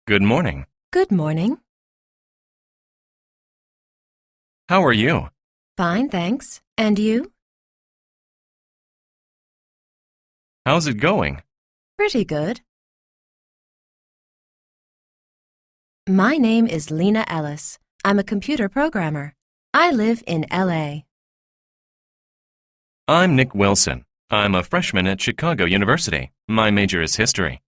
Good morning. Good morning. How are you? Fine, thanks. And you? How's it going? Pretty good. My name is Lena Ellis. I'm a computer programmer. I live in LA. I'm Nick Wilson. I'm a freshman at Chicago University. My major is history.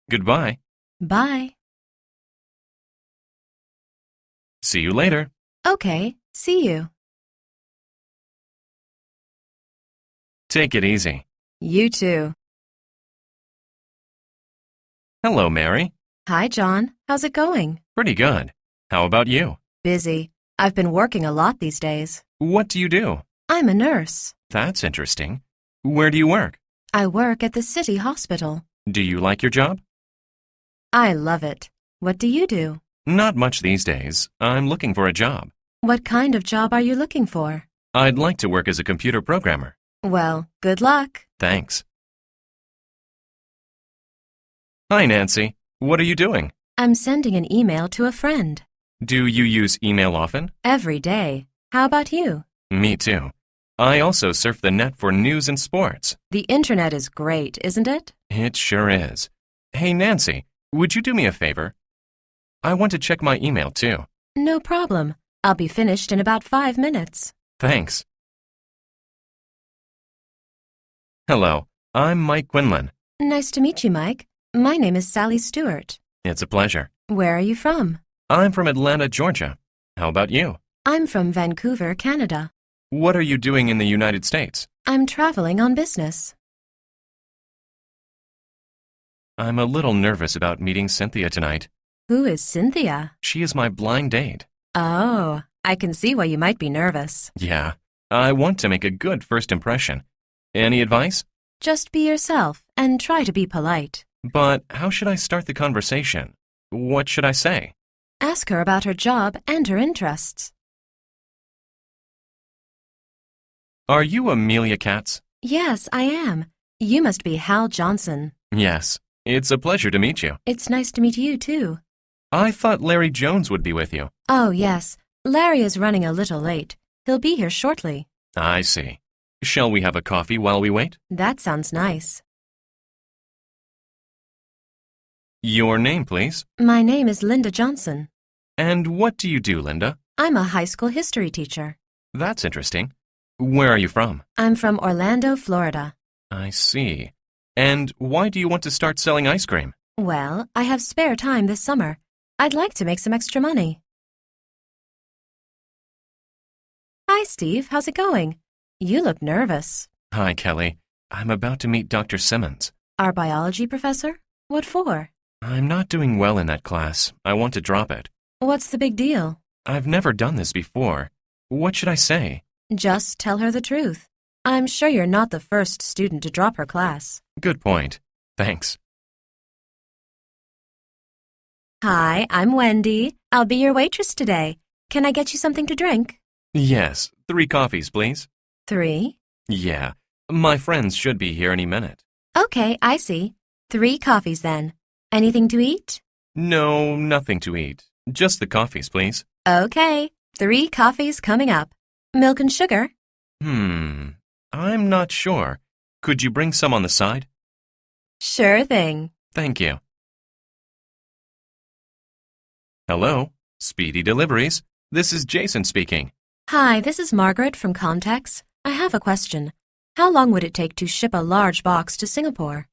Goodbye. Bye. See you later. Okay, see you. Take it easy. You too. Hello, Mary. Hi, John. How's it going? Pretty good. How about you? Busy. I've been working a lot these days. What do you do? I'm a nurse. That's interesting. Where do you work? I work at the city hospital. Do you like your job? I love it. What do you do? Not much these days. I'm looking for a job. What kind of job are you looking for? I'd like to work as a computer programmer. Well, good luck. Thanks. Hi, Nancy. What are you doing? I'm sending an email to a friend. Do you use email often? Every day. How about you? Me too. I also surf the net for news and sports. The internet is great, isn't it? It sure is. Hey, Nancy, would you do me a favor? I want to check my email too. No problem. I'll be finished in about 5 minutes. Thanks. Hello, I'm Mike Quinlan. Nice to meet you, Mike. My name is Sally Stewart. It's a pleasure. Where are you from? I'm from Atlanta, Georgia. How about you? I'm from Vancouver, Canada. What are you doing in the United States? I'm traveling on business. I'm a little nervous about meeting Cynthia tonight. Who is Cynthia? She is my blind date. Oh, I can see why you might be nervous. Yeah, I want to make a good first impression. Any advice? Just be yourself and try to be polite. But how should I start the conversation? What should I say? Ask her about her job and her interests. Are you Amelia Katz? Yes, I am. You must be Hal Johnson. Yes, it's a pleasure to meet you. It's nice to meet you, too. I thought Larry Jones would be with you. Oh, yes. Larry is running a little late. He'll be here shortly. I see. Shall we have a coffee while we wait? That sounds nice. Your name, please. My name is Linda Johnson. And what do you do, Linda? I'm a high school history teacher. That's interesting. Where are you from? I'm from Orlando, Florida. I see. And why do you want to start selling ice cream? Well, I have spare time this summer. I'd like to make some extra money. Hi, Steve. How's it going? You look nervous. Hi, Kelly. I'm about to meet Dr. Simmons. Our biology professor? What for? I'm not doing well in that class. I want to drop it. What's the big deal? I've never done this before. What should I say? Just tell her the truth. I'm sure you're not the first student to drop her class. Good point. Thanks. Hi, I'm Wendy. I'll be your waitress today. Can I get you something to drink? Yes, 3 coffees, please. 3? Yeah, my friends should be here any minute. Okay, I see. 3 coffees then. Anything to eat? No, nothing to eat. Just the coffees, please. Okay, 3 coffees coming up. Milk and sugar? I'm not sure. Could you bring some on the side? Sure thing. Thank you. Hello, Speedy Deliveries. This is Jason speaking. Hi, this is Margaret from Contex. I have a question. How long would it take to ship a large box to Singapore?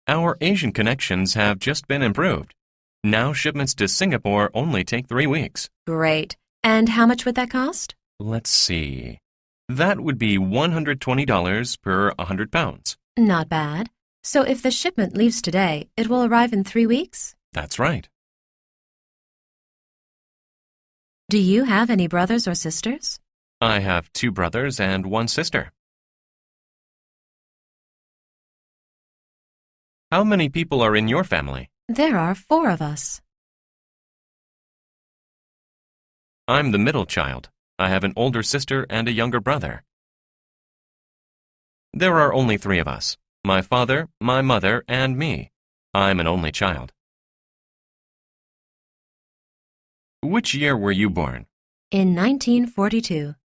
Our Asian connections have just been improved. Now shipments to Singapore only take 3 weeks. Great. And how much would that cost? Let's see. That would be $120 per 100 pounds. Not bad. So if the shipment leaves today, it will arrive in 3 weeks? That's right. Do you have any brothers or sisters? I have 2 brothers and 1 sister. How many people are in your family? There are 4 of us. I'm the middle child. I have an older sister and a younger brother. There are only 3 of us. My father, my mother, and me. I'm an only child. Which year were you born? In 1942.